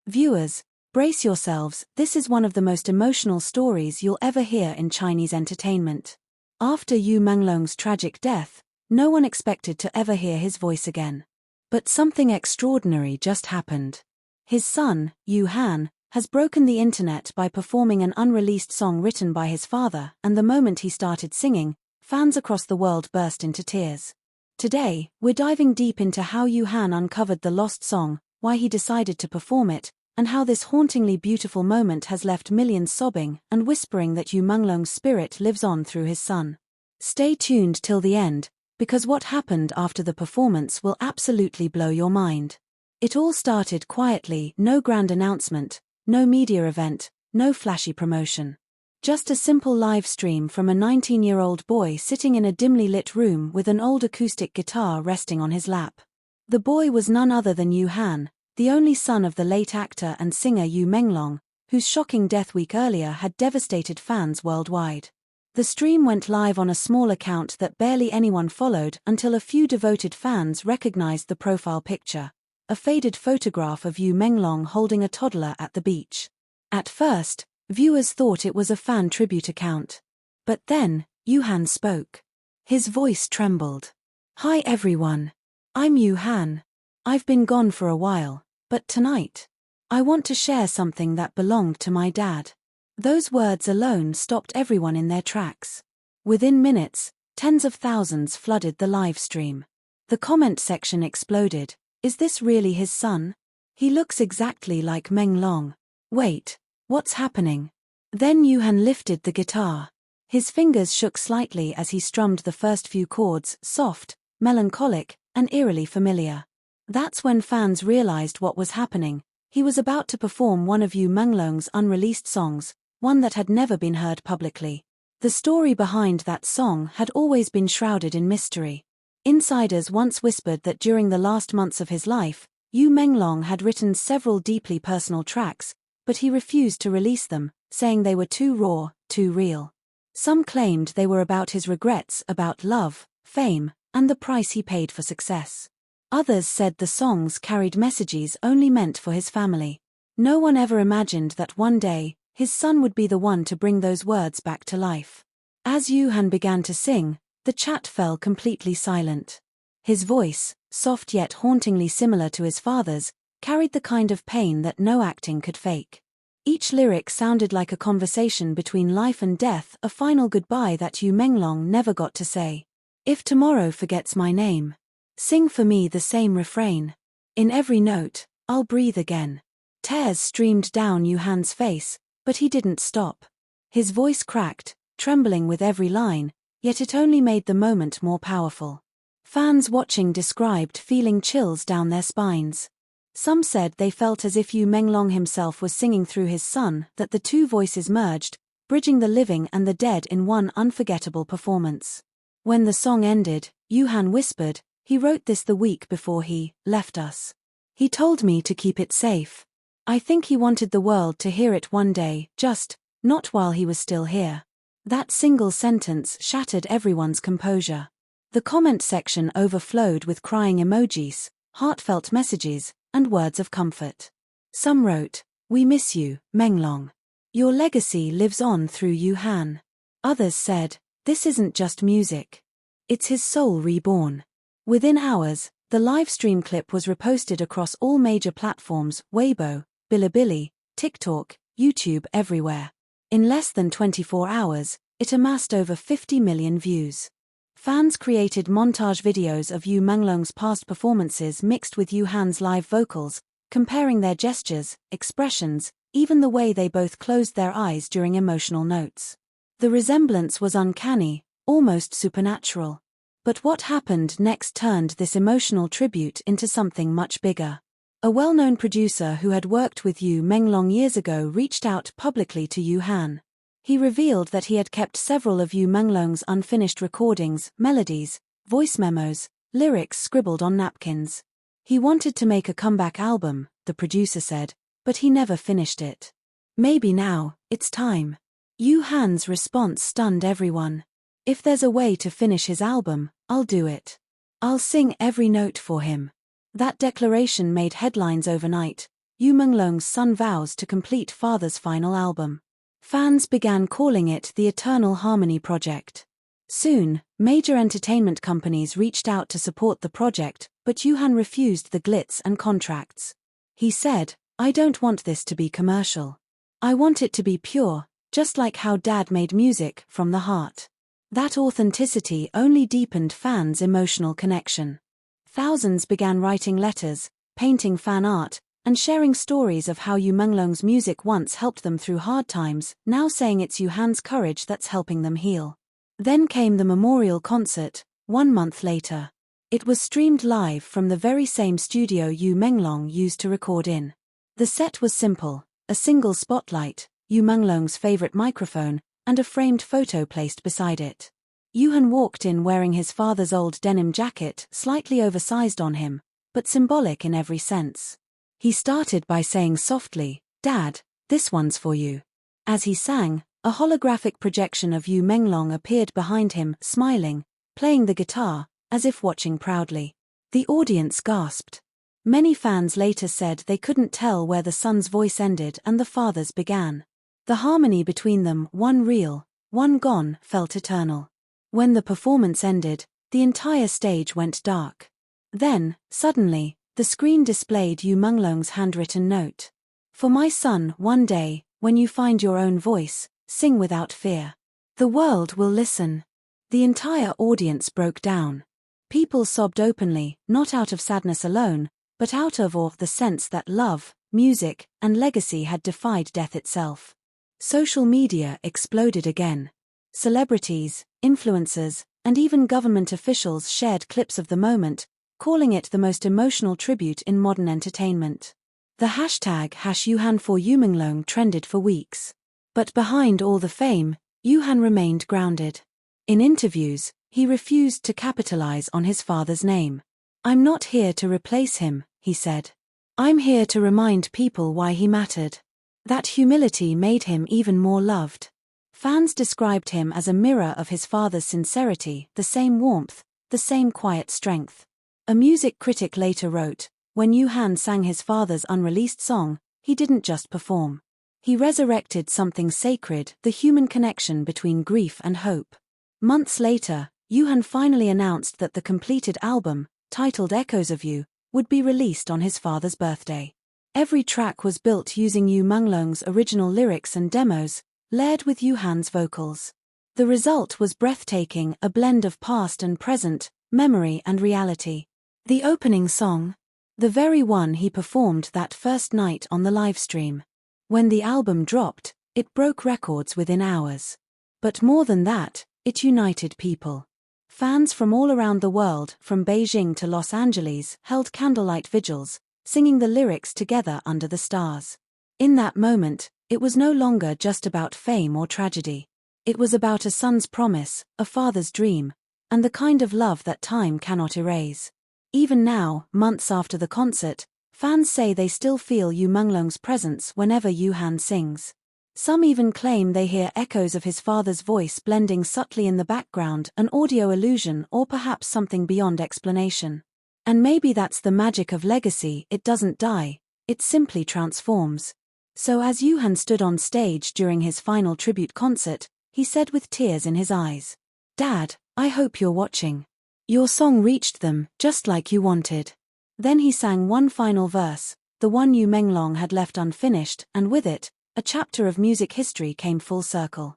Viewers, brace yourselves, this is one of the most emotional stories you'll ever hear in Chinese entertainment. After Yu Menglong's tragic death, no one expected to ever hear his voice again. But something extraordinary just happened. His son, Yu Han, has broken the internet by performing an unreleased song written by his father, and the moment he started singing, fans across the world burst into tears. Today, we're diving deep into how Yu Han uncovered the lost song, why he decided to perform it, and how this hauntingly beautiful moment has left millions sobbing and whispering that Yu Menglong's spirit lives on through his son. Stay tuned till the end, because what happened after the performance will absolutely blow your mind. It all started quietly, no grand announcement, no media event, no flashy promotion. Just a simple live stream from a 19-year-old boy sitting in a dimly lit room with an old acoustic guitar resting on his lap. The boy was none other than Yu Han, the only son of the late actor and singer Yu Menglong, whose shocking death week earlier had devastated fans worldwide. The stream went live on a small account that barely anyone followed until a few devoted fans recognized the profile picture, a faded photograph of Yu Menglong holding a toddler at the beach. At first, viewers thought it was a fan tribute account. But then, Yu Han spoke. His voice trembled. "Hi everyone. I'm Yu Han. I've been gone for a while. But tonight, I want to share something that belonged to my dad." Those words alone stopped everyone in their tracks. Within minutes, tens of thousands flooded the live stream. The comment section exploded. "Is this really his son? He looks exactly like Menglong. Wait, what's happening?" Then Yu Han lifted the guitar. His fingers shook slightly as he strummed the first few chords, soft, melancholic, and eerily familiar. That's when fans realized what was happening. He was about to perform one of Yu Menglong's unreleased songs, one that had never been heard publicly. The story behind that song had always been shrouded in mystery. Insiders once whispered that during the last months of his life, Yu Menglong had written several deeply personal tracks, but he refused to release them, saying they were too raw, too real. Some claimed they were about his regrets about love, fame, and the price he paid for success. Others said the songs carried messages only meant for his family. No one ever imagined that one day, his son would be the one to bring those words back to life. As Yu Han began to sing, the chat fell completely silent. His voice, soft yet hauntingly similar to his father's, carried the kind of pain that no acting could fake. Each lyric sounded like a conversation between life and death, a final goodbye that Yu Menglong never got to say. "If tomorrow forgets my name, sing for me the same refrain. In every note, I'll breathe again." Tears streamed down Yu Han's face, but he didn't stop. His voice cracked, trembling with every line, yet it only made the moment more powerful. Fans watching described feeling chills down their spines. Some said they felt as if Yu Menglong himself was singing through his son, that the two voices merged, bridging the living and the dead in one unforgettable performance. When the song ended, Yu Han whispered, "He wrote this the week before he left us. He told me to keep it safe. I think he wanted the world to hear it one day, just, not while he was still here." That single sentence shattered everyone's composure. The comment section overflowed with crying emojis, heartfelt messages, and words of comfort. Some wrote, "We miss you, Menglong. Your legacy lives on through Yu Han." Others said, "This isn't just music. It's his soul reborn." Within hours, the live stream clip was reposted across all major platforms: Weibo, Bilibili, TikTok, YouTube, everywhere. In less than 24 hours, it amassed over 50 million views. Fans created montage videos of Yu Menglong's past performances mixed with Yu Han's live vocals, comparing their gestures, expressions, even the way they both closed their eyes during emotional notes. The resemblance was uncanny, almost supernatural. But what happened next turned this emotional tribute into something much bigger. A well-known producer who had worked with Yu Menglong years ago reached out publicly to Yu Han. He revealed that he had kept several of Yu Menglong's unfinished recordings, melodies, voice memos, lyrics scribbled on napkins. He wanted to make a comeback album, the producer said, but he never finished it. "Maybe now, it's time." Yu Han's response stunned everyone. "If there's a way to finish his album, I'll do it. I'll sing every note for him." That declaration made headlines overnight. Yu Menglong's son vows to complete father's final album. Fans began calling it the Eternal Harmony Project. Soon, major entertainment companies reached out to support the project, but Yuhan refused the glitz and contracts. He said, "I don't want this to be commercial. I want it to be pure, just like how Dad made music from the heart." That authenticity only deepened fans' emotional connection. Thousands began writing letters, painting fan art, and sharing stories of how Yu Menglong's music once helped them through hard times, now saying it's Yuhan's courage that's helping them heal. Then came the memorial concert, 1 month later. It was streamed live from the very same studio Yu Menglong used to record in. The set was simple: a single spotlight, Yu Menglong's favorite microphone, and a framed photo placed beside it. Yuhan walked in wearing his father's old denim jacket, slightly oversized on him, but symbolic in every sense. He started by saying softly, "Dad, this one's for you." As he sang, a holographic projection of Yu Menglong appeared behind him, smiling, playing the guitar, as if watching proudly. The audience gasped. Many fans later said they couldn't tell where the son's voice ended and the father's began. The harmony between them, one real, one gone, felt eternal. When the performance ended, the entire stage went dark. Then, suddenly, the screen displayed Yu Menglong's handwritten note. "For my son, one day, when you find your own voice, sing without fear. The world will listen." The entire audience broke down. People sobbed openly, not out of sadness alone, but out of awe, the sense that love, music, and legacy had defied death itself. Social media exploded again. Celebrities, influencers, and even government officials shared clips of the moment, calling it the most emotional tribute in modern entertainment. The hashtag #Yuhan4Yumenglong trended for weeks. But behind all the fame, Yuhan remained grounded. In interviews, he refused to capitalize on his father's name. "I'm not here to replace him," he said. "I'm here to remind people why he mattered." That humility made him even more loved. Fans described him as a mirror of his father's sincerity, the same warmth, the same quiet strength. A music critic later wrote, "When Yuhan sang his father's Unreleased song, he didn't just perform. He resurrected something sacred, the human connection between grief and hope." Months later, Yuhan finally announced that the completed album, titled Echoes of You, would be released on his father's birthday. Every track was built using Yu Menglong's original lyrics and demos, layered with Yuhan's vocals. The result was breathtaking, a blend of past and present, memory and reality. The opening song, the very one he performed that first night on the livestream. When the album dropped, it broke records within hours. But more than that, it united people. Fans from all around the world, from Beijing to Los Angeles, held candlelight vigils, singing the lyrics together under the stars. In that moment, it was no longer just about fame or tragedy. It was about a son's promise, a father's dream, and the kind of love that time cannot erase. Even now, months after the concert, fans say they still feel Yu Menglong's presence whenever Yuhan sings. Some even claim they hear echoes of his father's voice blending subtly in the background, an audio illusion or perhaps something beyond explanation. And maybe that's the magic of legacy, it doesn't die, it simply transforms. So as Yuhan stood on stage during his final tribute concert, he said with tears in his eyes, "Dad, I hope you're watching. Your song reached them, just like you wanted." Then he sang one final verse, the one Yu Menglong had left unfinished, and with it, a chapter of music history came full circle.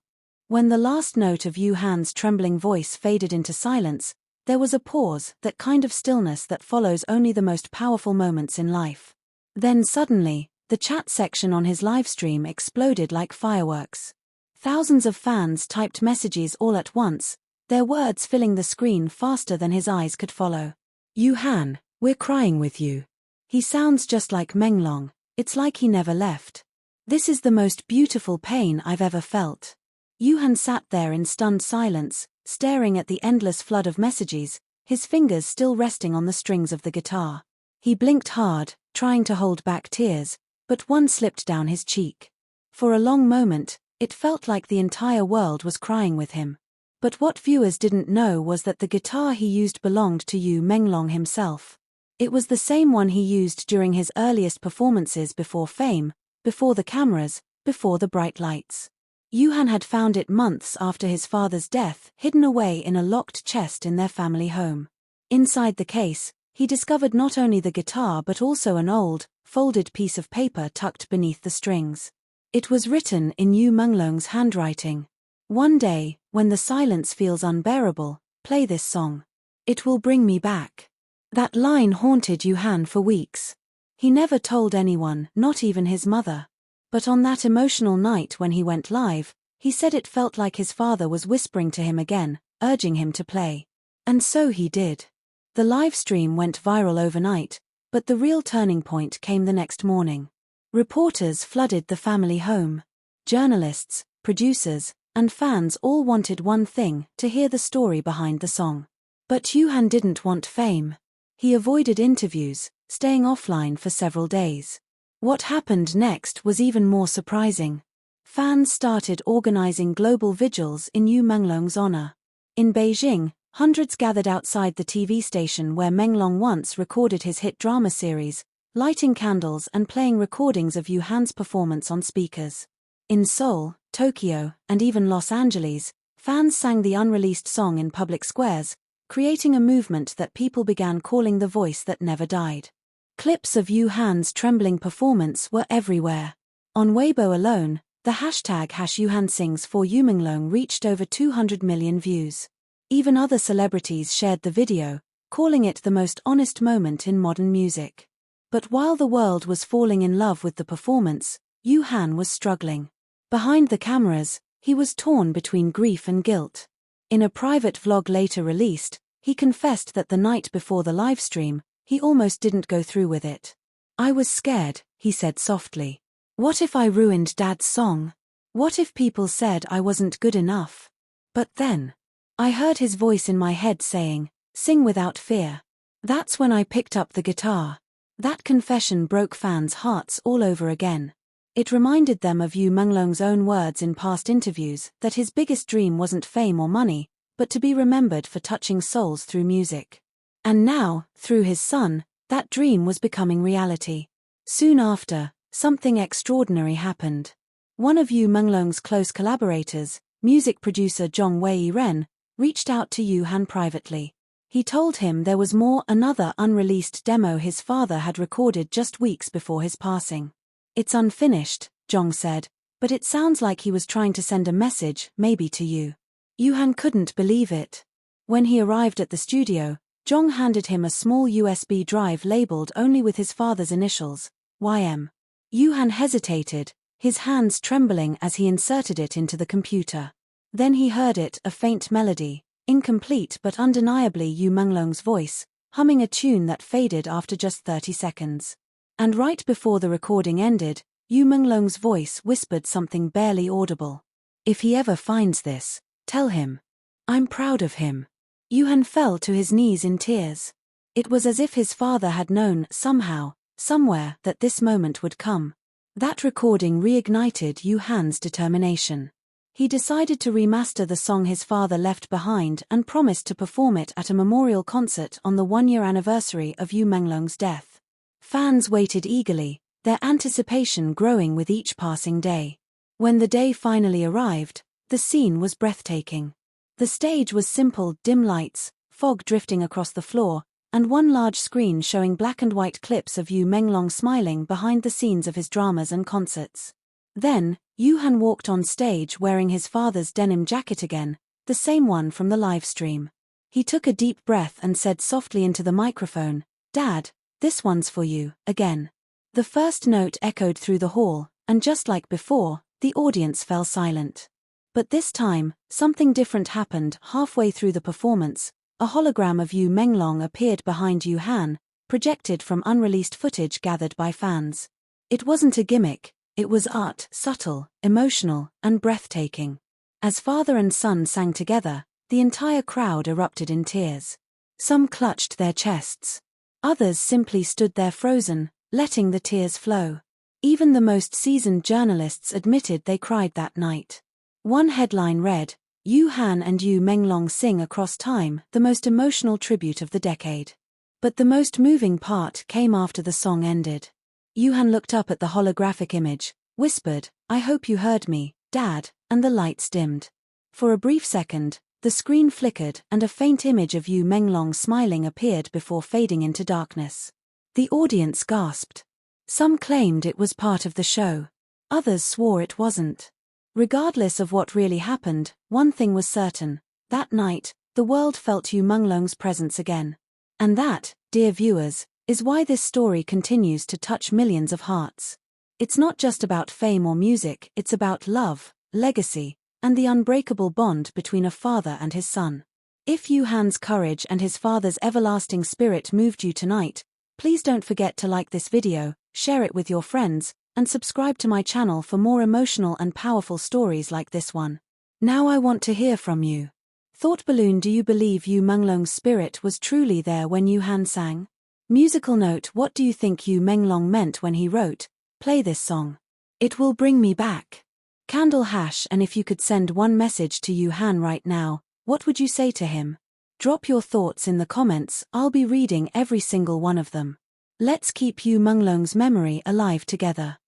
When the last note of Yuhan's trembling voice faded into silence, there was a pause, that kind of stillness that follows only the most powerful moments in life. Then suddenly, the chat section on his livestream exploded like fireworks. Thousands of fans typed messages all at once, their words filling the screen faster than his eyes could follow. "Yuhan, we're crying with you. He sounds just like Menglong, it's like he never left. This is the most beautiful pain I've ever felt." Yuhan sat there in stunned silence, staring at the endless flood of messages, his fingers still resting on the strings of the guitar. He blinked hard, trying to hold back tears, but one slipped down his cheek. For a long moment, it felt like the entire world was crying with him. But what viewers didn't know was that the guitar he used belonged to Yu Menglong himself. It was the same one he used during his earliest performances before fame, before the cameras, before the bright lights. Yuhan had found it months after his father's death, hidden away in a locked chest in their family home. Inside the case, he discovered not only the guitar but also an old, folded piece of paper tucked beneath the strings. It was written in Yu Menglong's handwriting. "One day, when the silence feels unbearable, play this song. It will bring me back." That line haunted Yuhan for weeks. He never told anyone, not even his mother. But on that emotional night when he went live, he said it felt like his father was whispering to him again, urging him to play. And so he did. The live stream went viral overnight, but the real turning point came the next morning. Reporters flooded the family home. Journalists, producers, and fans all wanted one thing: to hear the story behind the song. But Yuhan didn't want fame. He avoided interviews, staying offline for several days. What happened next was even more surprising. Fans started organizing global vigils in Yu Menglong's honor. In Beijing, hundreds gathered outside the TV station where Menglong once recorded his hit drama series, lighting candles and playing recordings of Yuhan's performance on speakers. In Seoul, Tokyo, and even Los Angeles, fans sang the Unreleased song in public squares, creating a movement that people began calling the voice that never died. Clips of Yuhan's trembling performance were everywhere. On Weibo alone, the hashtag #YuhanSings4YuMenglong reached over 200 million views. Even other celebrities shared the video, calling it the most honest moment in modern music. But while the world was falling in love with the performance, Yuhan was struggling. Behind the cameras, he was torn between grief and guilt. In a private vlog later released, he confessed that the night before the livestream, he almost didn't go through with it. "I was scared," he said softly. "What if I ruined Dad's song? What if people said I wasn't good enough? But then, I heard his voice in my head saying, 'Sing without fear.' That's when I picked up the guitar." That confession broke fans' hearts all over again. It reminded them of Yu Menglong's own words in past interviews, that his biggest dream wasn't fame or money, but to be remembered for touching souls through music. And now, through his son, that dream was becoming reality. Soon after, something extraordinary happened. One of Yu Menglong's close collaborators, music producer Zhong Wei-ren, reached out to Yuhan privately. He told him there was another unreleased demo his father had recorded just weeks before his passing. "It's unfinished," Zhong said, "but it sounds like he was trying to send a message, maybe to you." Yuhan couldn't believe it. When he arrived at the studio, Zhong handed him a small USB drive labeled only with his father's initials, YM. Yuhan hesitated, his hands trembling as he inserted it into the computer. Then he heard it, a faint melody, incomplete but undeniably Yu Menglong's voice, humming a tune that faded after just 30 seconds. And right before the recording ended, Yu Menglong's voice whispered something barely audible. "If he ever finds this, tell him. I'm proud of him." Yuhan fell to his knees in tears. It was as if his father had known, somehow, somewhere, that this moment would come. That recording reignited Yuhan's determination. He decided to remaster the song his father left behind and promised to perform it at a memorial concert on the one-year anniversary of Yu Menglong's death. Fans waited eagerly, their anticipation growing with each passing day. When the day finally arrived, the scene was breathtaking. The stage was simple, dim lights, fog drifting across the floor, and one large screen showing black and white clips of Yu Menglong smiling behind the scenes of his dramas and concerts. Then, Yuhan walked on stage wearing his father's denim jacket again, the same one from the live stream. He took a deep breath and said softly into the microphone, "Dad, this one's for you, again." The first note echoed through the hall, and just like before, the audience fell silent. But this time, something different happened. Halfway through the performance, a hologram of Yu Menglong appeared behind Yuhan, projected from unreleased footage gathered by fans. It wasn't a gimmick, it was art, subtle, emotional, and breathtaking. As father and son sang together, the entire crowd erupted in tears. Some clutched their chests. Others simply stood there frozen, letting the tears flow. Even the most seasoned journalists admitted they cried that night. One headline read, "Yuhan and Yu Menglong sing across time, the most emotional tribute of the decade." But the most moving part came after the song ended. Yuhan looked up at the holographic image, whispered, "I hope you heard me, Dad," and the lights dimmed. For a brief second, the screen flickered and a faint image of Yu Menglong smiling appeared before fading into darkness. The audience gasped. Some claimed it was part of the show. Others swore it wasn't. Regardless of what really happened, one thing was certain. That night, the world felt Yu Menglong's presence again. And that, dear viewers, is why this story continues to touch millions of hearts. It's not just about fame or music, it's about love, legacy, and the unbreakable bond between a father and his son. If Yuhan's courage and his father's everlasting spirit moved you tonight, please don't forget to like this video, share it with your friends, and subscribe to my channel for more emotional and powerful stories like this one. Now I want to hear from you. Thought balloon: do you believe Yu Menglong's spirit was truly there when Yuhan sang? Musical note: what do you think Yu Menglong meant when he wrote, "Play this song. It will bring me back"? Candle hash: and if you could send one message to Yuhan right now, what would you say to him? Drop your thoughts in the comments, I'll be reading every single one of them. Let's keep Yu Menglong's memory alive together.